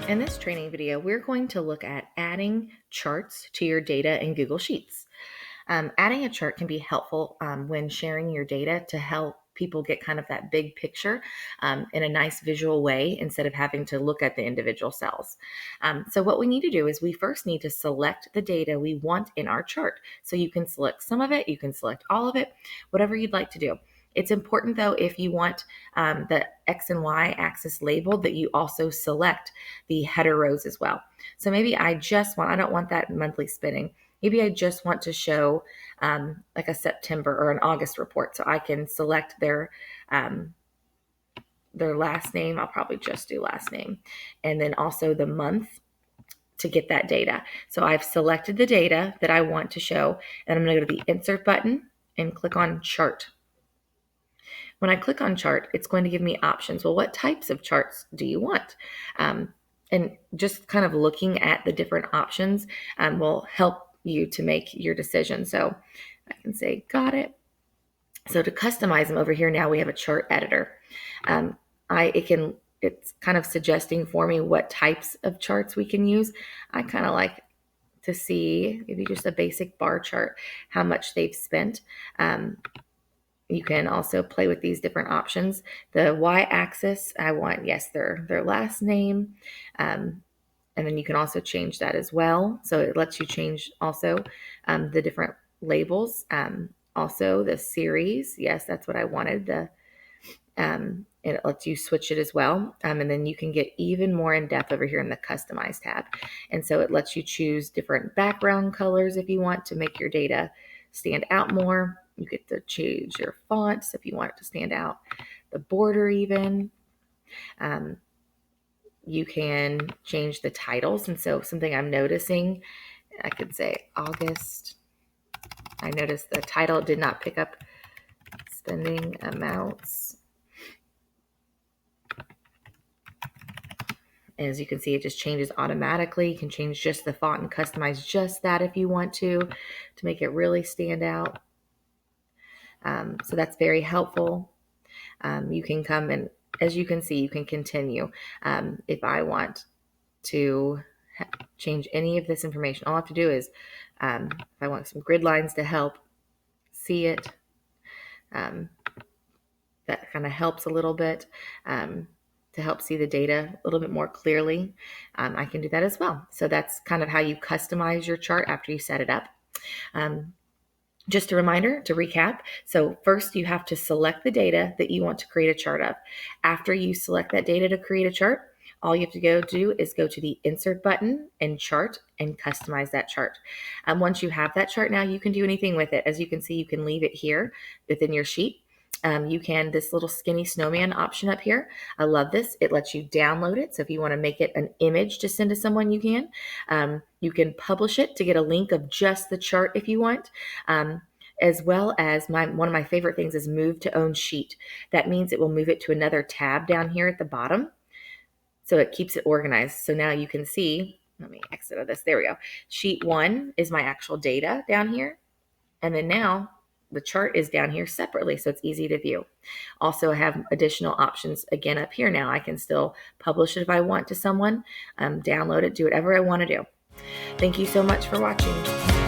In this training video, we're going to look at adding charts to your data in Google Sheets. Adding a chart can be helpful when sharing your data to help people get kind of that big picture in a nice visual way instead of having to look at the individual cells. So what we need to do is we first need to select the data we want in our chart. So you can select some of it, you can select all of it, whatever you'd like to do. It's important though, if you want the X and Y axis labeled, that you also select the header rows as well. So maybe I don't want that monthly spinning. Maybe I just want to show like a September or an August report. So I can select their last name. I'll probably just do last name. And then also the month to get that data. So I've selected the data that I want to show, and I'm going to go to the Insert button and click on Chart. When I click on chart, it's going to give me options. Well, what types of charts do you want? And just kind of looking at the different options will help you to make your decision. So I can say, got it. So to customize them over here, now we have a chart editor. It's kind of suggesting for me what types of charts we can use. I kind of like to see maybe just a basic bar chart, how much they've spent. You can also play with these different options. The y-axis, I want, yes, their last name. And then you can also change that as well. So it lets you change also the different labels. Also the series, yes, that's what I wanted. And it lets you switch it as well. And then you can get even more in depth over here in the Customize tab. And so it lets you choose different background colors if you want to make your data stand out more. You get to choose your fonts if you want it to stand out, the border even. You can change the titles. And so something I'm noticing, I could say August. I noticed the title did not pick up spending amounts. As you can see, it just changes automatically. You can change just the font and customize just that if you want to make it really stand out. So that's very helpful. You can come and, as you can see, you can continue. If I want to change any of this information, all I have to do is, if I want some grid lines to help see it, that kind of helps a little bit. To help see the data a little bit more clearly, I can do that as well. So that's kind of how you customize your chart after you set it up. Just a reminder to recap. So first you have to select the data that you want to create a chart of. After you select that data to create a chart, all you have to go do is go to the Insert button and Chart and customize that chart. Once you have that chart, now you can do anything with it. As you can see, you can leave it here within your sheet. You can, this little skinny snowman option up here, I love this. It lets you download it. So if you want to make it an image to send to someone, you can. You can publish it to get a link of just the chart if you want. As well as one of my favorite things is move to own sheet. That means it will move it to another tab down here at the bottom. So it keeps it organized. So now you can see, let me exit out of this. There we go. Sheet 1 is my actual data down here. And then now the chart is down here separately, so it's easy to view. Also, I have additional options again up here now. I can still publish it if I want to someone, download it, do whatever I want to do. Thank you so much for watching.